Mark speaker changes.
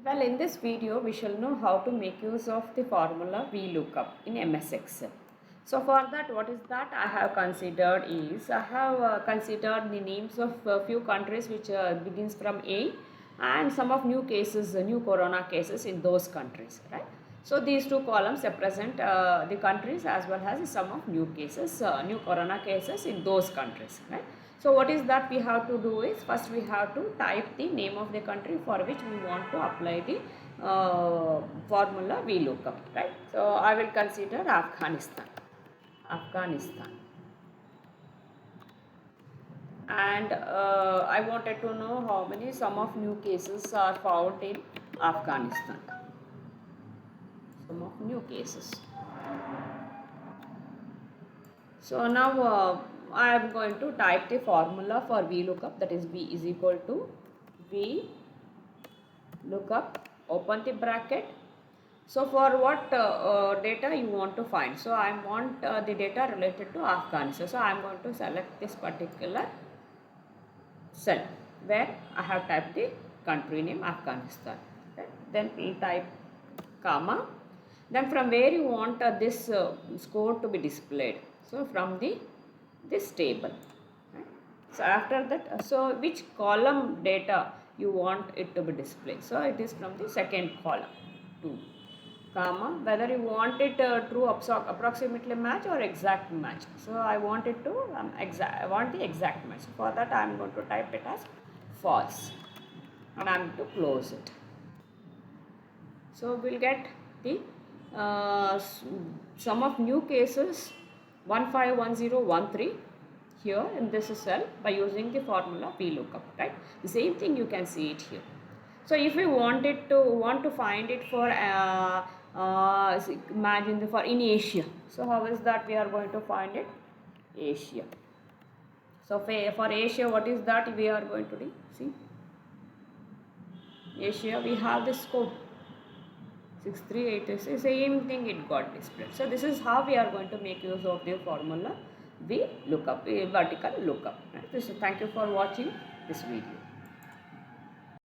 Speaker 1: Well, in this video, we shall know how to make use of the formula vlookup in MS.Excel. So for that, what is that I have considered is, I have considered the names of a few countries which begins from A and some of new cases, new corona cases in those countries, right? So these two columns represent the countries as well as some of new cases, new corona cases in those countries, right? So what is that we have to do is, first we have to type the name of the country for which we want to apply the formula vlookup, right? So I will consider Afghanistan. Afghanistan. And I wanted to know how many sum of new cases are found in Afghanistan. Sum of new cases. So now I am going to type the formula for vlookup, that is V is equal to vlookup, open the bracket. So for what data you want to find? So I want the data related to Afghanistan. So I am going to select this particular cell where I have typed the country name Afghanistan. Okay. Then we type comma. Then from where you want this score to be displayed. So from this table. Right. So after that, so which column data you want it to be displayed? So it is from the second column 2. Comma, whether you want it true approximately match or exact match. So I want it to I want the exact match. For that I am going to type it as false and I am to close it. So we'll get the sum of new cases 151013 here in this cell by using the formula vlookup, right? The same thing you can see it here. So if we want to find it for imagine for in Asia. So how is that we are going to find it? Asia. So for Asia, what is that we are going to do? See, Asia we have this code 6386. Same thing it got displayed. So this is how we are going to make use of the formula vlookup, vertical lookup. Right? So thank you for watching this video.